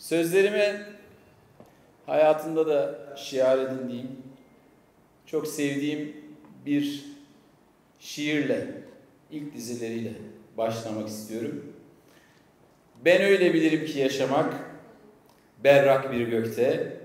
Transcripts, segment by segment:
Sözlerimi hayatımda da şiar edindiğim, çok sevdiğim bir şiirle, ilk dizeleriyle başlamak istiyorum. Ben öyle bilirim ki yaşamak, berrak bir gökte,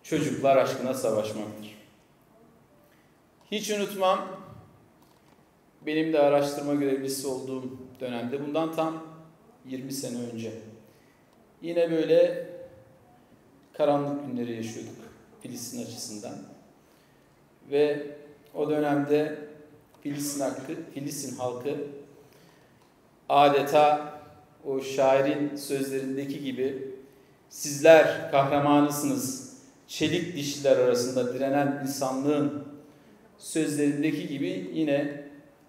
çocuklar aşkına savaşmaktır. Hiç unutmam, benim de araştırma görevlisi olduğum dönemde, bundan tam 20 sene önce, yine böyle karanlık günleri yaşıyorduk Filistin açısından. Ve o dönemde Filistin halkı adeta o şairin sözlerindeki gibi sizler kahramanısınız, çelik dişliler arasında direnen insanlığın sözlerindeki gibi yine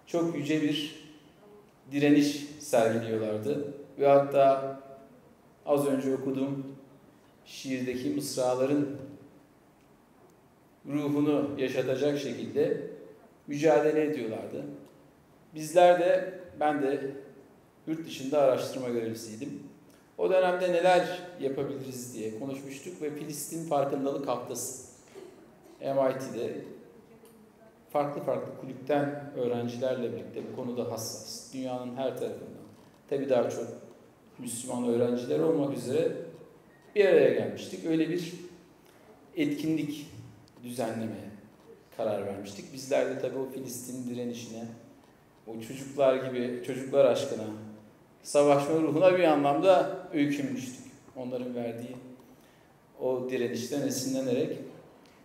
çok yüce bir direniş sergiliyorlardı. Ve hatta az önce okuduğum şiirdeki mısraların ruhunu yaşatacak şekilde mücadele ediyorlardı. Bizler de, ben de yurt dışında araştırma görevlisiydim. O dönemde neler yapabiliriz diye konuşmuştuk ve Filistin Farkındalık Haftası MIT'de farklı kulüpten öğrencilerle birlikte bu konuda hassas, dünyanın her tarafından, tabii daha çok Müslüman öğrenciler olmak üzere bir araya gelmiştik. Öyle bir etkinlik düzenlemeye karar vermiştik. Bizler de tabii o Filistin direnişine, o çocuklar aşkına, savaşma ruhuna bir anlamda öykünmüştük. Onların verdiği o direnişten esinlenerek.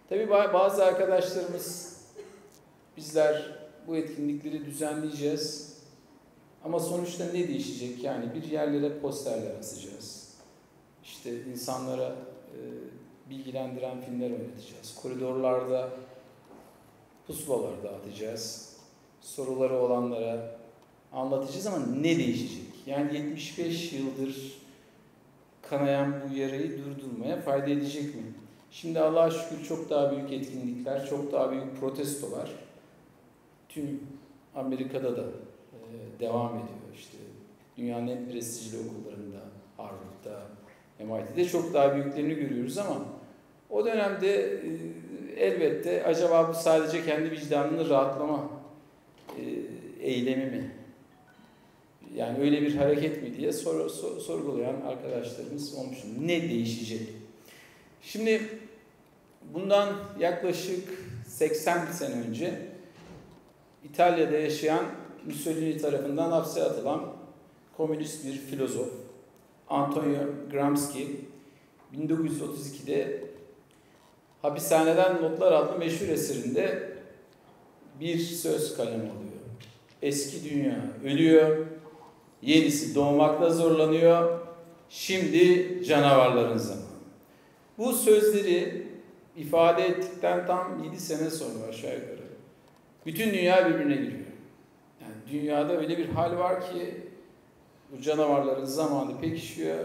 Tabii bazı arkadaşlarımız, bizler bu etkinlikleri düzenleyeceğiz ama sonuçta ne değişecek? Yani bir yerlere posterler asacağız. İşte insanlara bilgilendiren filmler oynatacağız. Koridorlarda pusulalar dağıtacağız. Soruları olanlara anlatacağız ama ne değişecek? Yani 75 yıldır kanayan bu yarayı durdurmaya fayda edecek mi? Şimdi Allah'a şükür çok daha büyük etkinlikler, çok daha büyük protestolar tüm Amerika'da da devam ediyor. İşte dünyanın en prestijli okullarında, Harvard'da, MIT'de çok daha büyüklerini görüyoruz ama o dönemde elbette acaba bu sadece kendi vicdanını rahatlama eylemi mi? Yani öyle bir hareket mi diye sorgulayan arkadaşlarımız olmuş. Ne değişecek? Şimdi bundan yaklaşık 80 sene önce İtalya'da yaşayan Mussolini tarafından hapse atılan komünist bir filozof Antonio Gramsci 1932'de Hapishaneden Notlar adlı meşhur eserinde bir söz kaleme alıyor. Eski dünya ölüyor, yenisi doğmakta zorlanıyor, şimdi canavarların zamanı. Bu sözleri ifade ettikten tam 7 sene sonra aşağı yukarı bütün dünya birbirine giriyor. Yani dünyada öyle bir hal var ki bu canavarların zamanı pekişiyor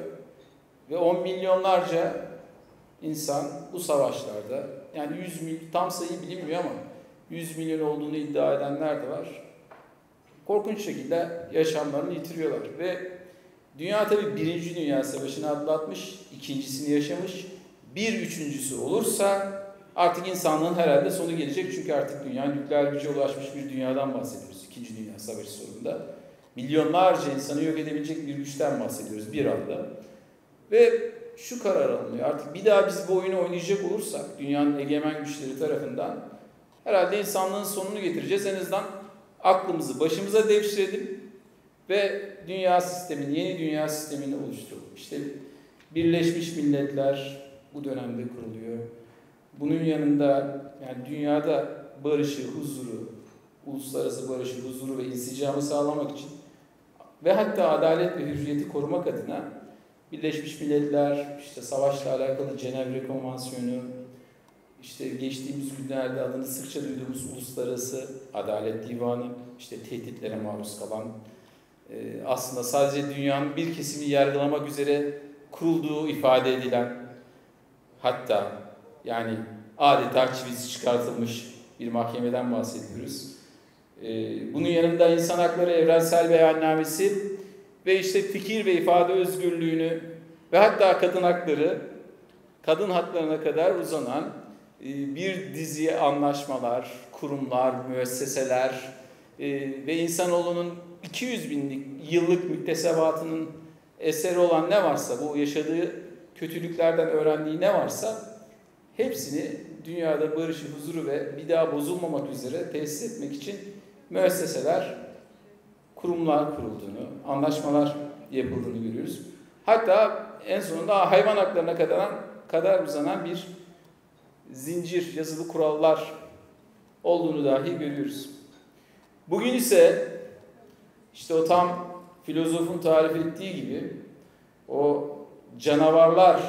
ve 10 milyonlarca insan bu savaşlarda, yani 100 milyon, tam sayı bilinmiyor ama 100 milyon olduğunu iddia edenler de var. Korkunç şekilde yaşamlarını yitiriyorlar ve dünya tabii 1. Dünya Savaşı'nı atlatmış, ikincisini yaşamış, bir üçüncüsü olursa artık insanlığın herhalde sonu gelecek. Çünkü artık dünya nükleer güce ulaşmış bir dünyadan bahsediyoruz 2. Dünya Savaşı sonunda. Milyonlarca insanı yok edebilecek bir güçten bahsediyoruz bir anda. Ve şu karar alınıyor. Artık bir daha biz bu oyunu oynayacak olursak dünyanın egemen güçleri tarafından herhalde insanlığın sonunu getireceğiz. En azından aklımızı başımıza devşirelim ve dünya sistemini, yeni dünya sistemini oluşturalım. İşte Birleşmiş Milletler bu dönemde kuruluyor. Bunun yanında yani dünyada barışı, huzuru, uluslararası barışı, huzuru ve insicamı sağlamak için ve hatta adalet ve hürriyeti korumak adına Birleşmiş Milletler, işte savaşla alakalı Cenevre Konvansiyonu, işte geçtiğimiz günlerde adını sıkça duyduğumuz Uluslararası Adalet Divanı, işte tehditlere maruz kalan, aslında sadece dünyanın bir kesimini yargılamak üzere kurulduğu ifade edilen, hatta yani adeta çivisi çıkartılmış bir mahkemeden bahsediyoruz. Bunun yanında İnsan Hakları Evrensel Beyannamesi ve işte fikir ve ifade özgürlüğünü ve hatta kadın hakları, kadın haklarına kadar uzanan bir dizi anlaşmalar, kurumlar, müesseseler ve insanoğlunun 200 binlik yıllık müktesebatının eseri olan ne varsa, bu yaşadığı kötülüklerden öğrendiği ne varsa hepsini dünyada barışı, huzuru ve bir daha bozulmamak üzere tesis etmek için müesseseler, kurumlar kurulduğunu, anlaşmalar yapıldığını görüyoruz. Hatta en sonunda hayvan haklarına kadar uzanan bir zincir, yazılı kurallar olduğunu dahi görüyoruz. Bugün ise işte o tam filozofun tarif ettiği gibi o canavarlar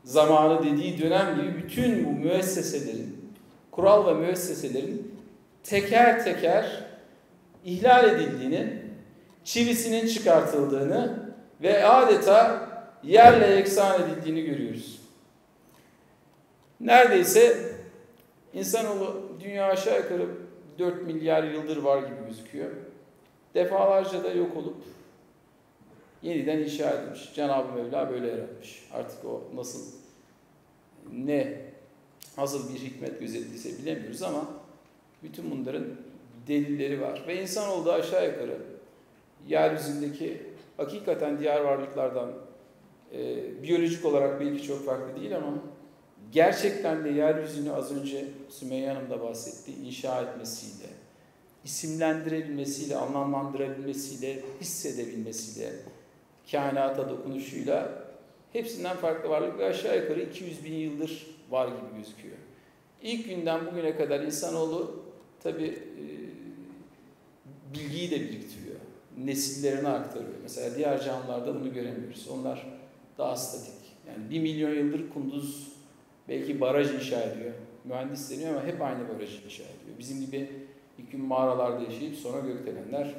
zamanı dediği dönem gibi bütün bu müesseselerin, kural ve müesseselerin teker teker ihlal edildiğini, çivisinin çıkartıldığını ve adeta yerle yeksan edildiğini görüyoruz. Neredeyse insanoğlu dünya aşağı yukarı 4 milyar yıldır var gibi gözüküyor. Defalarca da yok olup yeniden inşa edilmiş. Cenab-ı Mevla böyle yaratmış. Artık o nasıl bir hikmet gözettiyse bilemiyoruz ama bütün bunların delilleri var. Ve insanoğlu da aşağı yukarı yeryüzündeki hakikaten diğer varlıklardan biyolojik olarak belki çok farklı değil ama gerçekten de yeryüzünü az önce Sümeyye Hanım da bahsetti, inşa etmesiyle, isimlendirebilmesiyle, anlamlandırabilmesiyle, hissedebilmesiyle, kainata dokunuşuyla hepsinden farklı varlık ve aşağı yukarı 200 bin yıldır var gibi gözüküyor. İlk günden bugüne kadar insanoğlu tabii bilgiyi de biriktiriyor, nesillerine aktarıyor. Mesela diğer canlılarda bunu göremiyoruz. Onlar daha statik. Yani 1 milyon yıldır kunduz belki baraj inşa ediyor. Mühendis deniyor ama hep aynı barajı inşa ediyor. Bizim gibi ilk gün mağaralarda yaşayıp sonra gökdelenler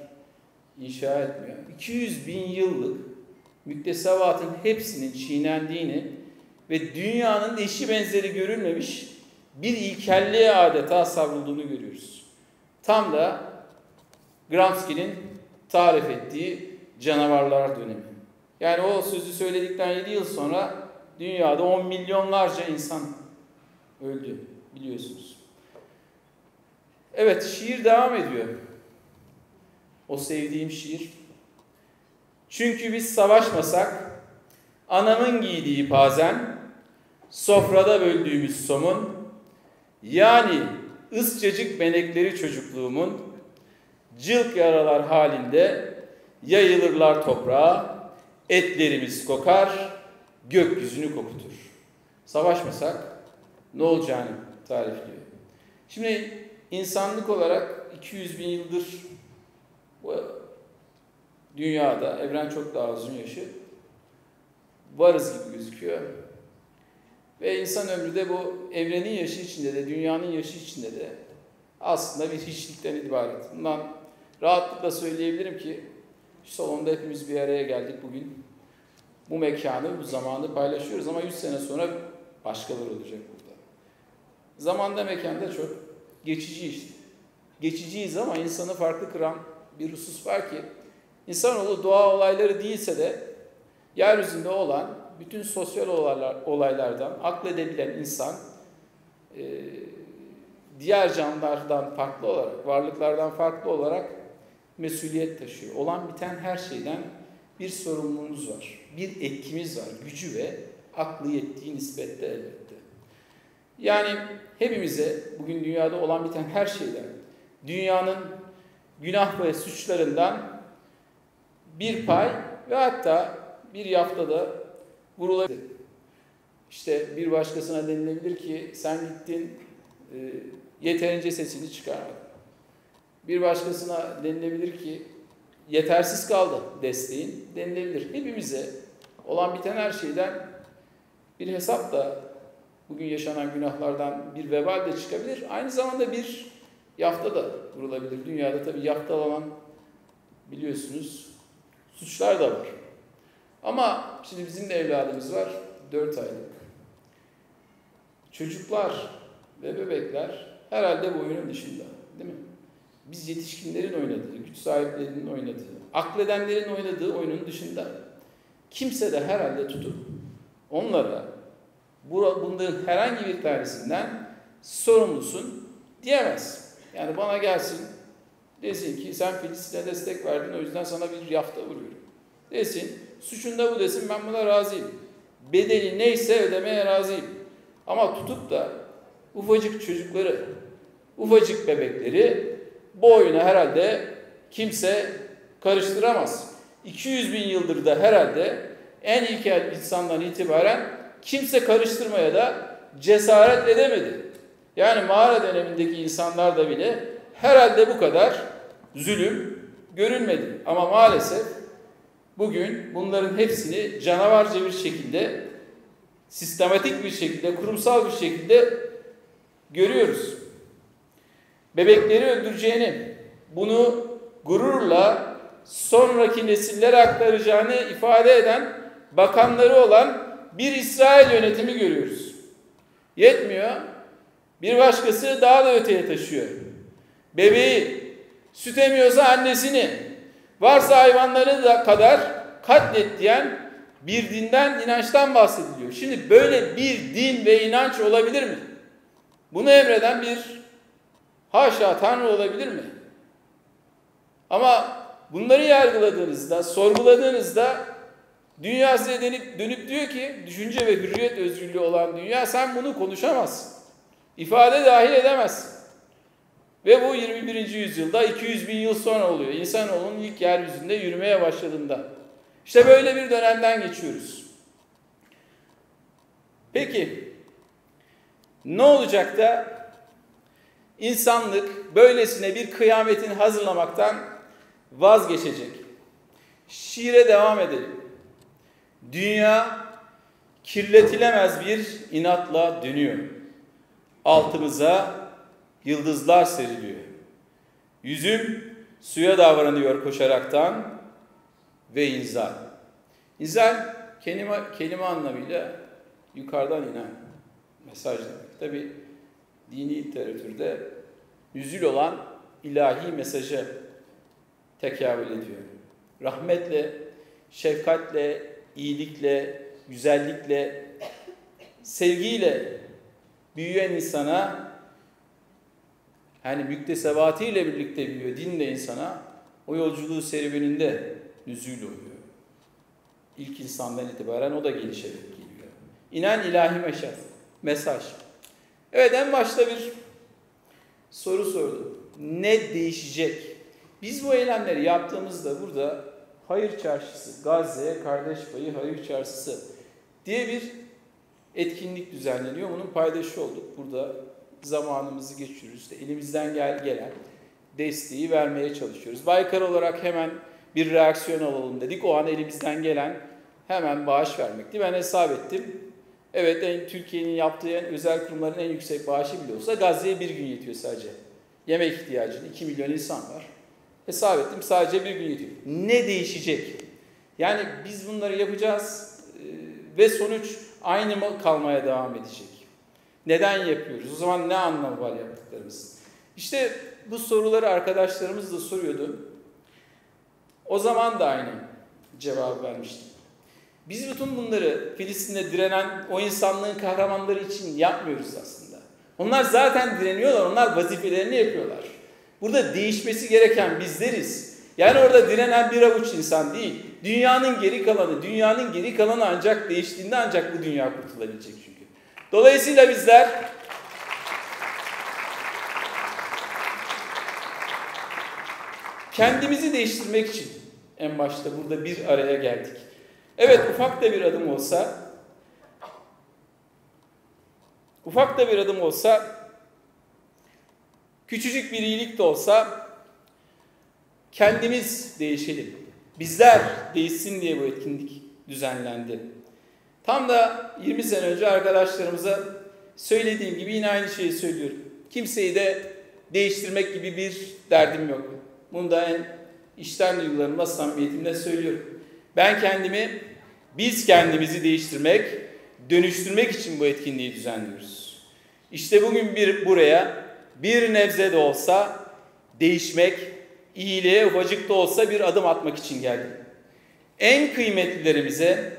inşa etmiyor. 200 bin yıllık müktesebatın hepsinin çiğnendiğini ve dünyanın eşi benzeri görülmemiş bir ilkelliğe adeta savrulduğunu görüyoruz. Tam da Gramsci'nin tarif ettiği canavarlar dönemi. Yani o sözü söyledikten 7 yıl sonra dünyada 10 milyonlarca insan öldü biliyorsunuz. Evet, şiir devam ediyor. O sevdiğim şiir. Çünkü biz savaşmasak anamın giydiği pazen, sofrada böldüğümüz somun, yani ıscacık benekleri çocukluğumun cılk yaralar halinde yayılırlar toprağa, etlerimiz kokar, gökyüzünü kokutur. Savaşmasak ne olacağını tarifliyor. Şimdi insanlık olarak 200 bin yıldır bu dünyada, evren çok daha uzun yaşı, varız gibi gözüküyor. Ve insan ömrü de bu evrenin yaşı içinde de, dünyanın yaşı içinde de aslında bir hiçlikten ibaret. Bundan rahatlıkla söyleyebilirim ki şu salonda hepimiz bir araya geldik bugün. Bu mekanı, bu zamanı paylaşıyoruz ama 100 sene sonra başkaları olacak burada. Zamanda, mekanda çok geçici işte. Geçiciyiz ama insanı farklı kıran bir husus var ki insanoğlu doğa olayları değilse de yeryüzünde olan bütün sosyal olaylardan akledebilen insan diğer canlılardan farklı olarak, varlıklardan farklı olarak mesuliyet taşıyor. Olan biten her şeyden bir sorumluluğumuz var, bir etkimiz var, gücü ve aklı yettiği nispette elbette. Yani hepimize bugün dünyada olan biten her şeyden, dünyanın günah ve suçlarından bir pay ve hatta bir yaftada vurulabilir. İşte bir başkasına denilebilir ki sen gittin yeterince sesini çıkarmadın. Bir başkasına denilebilir ki yetersiz kaldı desteğin denilebilir. Hepimize olan biten her şeyden bir hesap da bugün yaşanan günahlardan bir vebal de çıkabilir. Aynı zamanda bir yafta da vurulabilir. Dünyada tabii yaftalanan biliyorsunuz suçlar da var. Ama şimdi bizim de evladımız var 4 aylık. Çocuklar ve bebekler herhalde bu oyunun dışında, değil mi? Biz yetişkinlerin oynadığı, güç sahiplerinin oynadığı, akledenlerin oynadığı oyunun dışında. kimse de herhalde tutup onlara bunların herhangi bir tanesinden sorumlusun diyemez. Yani bana gelsin desin ki sen Filistin'e destek verdin, o yüzden sana bir yafta vuruyorum. Desin, suçunda bu desin, ben buna razıyım. Bedeli neyse ödemeye razıyım. Ama tutup da ufacık çocukları, ufacık bebekleri bu oyuna herhalde kimse karıştıramaz. 200 bin yıldır da herhalde en ilkel insandan itibaren kimse karıştırmaya da cesaret edemedi. Yani mağara dönemindeki insanlar da bile herhalde bu kadar zulüm görülmedi. Ama maalesef bugün bunların hepsini canavarca bir şekilde, sistematik bir şekilde, kurumsal bir şekilde görüyoruz. Bebekleri öldüreceğini, bunu gururla sonraki nesillere aktaracağını ifade eden bakanları olan bir İsrail yönetimi görüyoruz. Yetmiyor. Bir başkası daha da öteye taşıyor. Bebeği, süt emiyorsa annesini, varsa hayvanları da kadar katlet diyen bir dinden, inançtan bahsediliyor. Şimdi böyle bir din ve inanç olabilir mi? Bunu emreden bir haşa Tanrı olabilir mi? Ama bunları yargıladığınızda, sorguladığınızda dünya size dönüp diyor ki, düşünce ve hürriyet özgürlüğü olan dünya, sen bunu konuşamazsın. İfade dahil edemezsin. Ve bu 21. yüzyılda 200 bin yıl sonra oluyor. İnsanoğlunun ilk yeryüzünde yürümeye başladığında. İşte böyle bir dönemden geçiyoruz. Peki, ne olacak da insanlık böylesine bir kıyametin hazırlamaktan vazgeçecek? Şiire devam edelim. Dünya kirletilemez bir inatla dönüyor. Altımıza yıldızlar seriliyor. Yüzüm suya davranıyor koşaraktan ve inzal. İnzal kelime anlamıyla yukarıdan inen mesaj demek. Tabi dini literatürde nüzül olan ilahi mesajı tekabül ediyor. Rahmetle, şefkatle, iyilikle, güzellikle, sevgiyle büyüyen insana, yani müktesebatıyla birlikte büyüyor, dinle insana, o yolculuğu serüveninde nüzül oluyor. İlk insandan itibaren o da gelişerek geliyor. İnen ilahi mesaj. Evet, en başta bir soru sordum. Ne değişecek? Biz bu eylemleri yaptığımızda burada Hayır Çarşısı, Gazze'ye Kardeş Payı Hayır Çarşısı diye bir etkinlik düzenleniyor. Bunun paydaşı olduk. Burada zamanımızı geçiriyoruz. İşte elimizden gelen desteği vermeye çalışıyoruz. Baykar olarak hemen bir reaksiyon alalım dedik. O an elimizden gelen hemen bağış vermekti. Ben hesap ettim. Evet, Türkiye'nin yaptığı özel kurumların en yüksek bağışı bile olsa Gazze'ye bir gün yetiyor sadece. Yemek ihtiyacını 2 milyon insan var. Hesap ettim, sadece bir gün yetiyor. Ne değişecek? Yani biz bunları yapacağız ve sonuç aynı mı kalmaya devam edecek? Neden yapıyoruz? O zaman ne anlamı var yaptıklarımız? İşte bu soruları arkadaşlarımız da soruyordu. O zaman da aynı cevabı vermiştim. Biz bütün bunları Filistin'de direnen o insanlığın kahramanları için yapmıyoruz aslında. Onlar zaten direniyorlar, onlar vazifelerini yapıyorlar. Burada değişmesi gereken bizleriz. Yani orada direnen bir avuç insan değil. Dünyanın geri kalanı ancak değiştiğinde ancak bu dünya kurtulabilecek çünkü. Dolayısıyla bizler kendimizi değiştirmek için en başta burada bir araya geldik. Evet, ufak da bir adım olsa, küçücük bir iyilik de olsa kendimiz değişelim. Bizler değişsin diye bu etkinlik düzenlendi. Tam da 20 sene önce arkadaşlarımıza söylediğim gibi yine aynı şeyi söylüyorum. Kimseyi de değiştirmek gibi bir derdim yok. Bunu da en içten duygularımla, samimiyetimle söylüyorum. Biz kendimizi değiştirmek, dönüştürmek için bu etkinliği düzenliyoruz. İşte bugün buraya bir nebze de olsa değişmek, iyiliğe ufacık da olsa bir adım atmak için geldim. en kıymetlilerimize,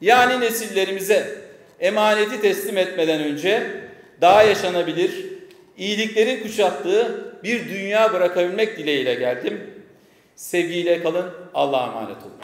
yani nesillerimize emaneti teslim etmeden önce daha yaşanabilir, iyiliklerin kuşattığı bir dünya bırakabilmek dileğiyle geldim. Sevgiyle kalın, Allah'a emanet olun.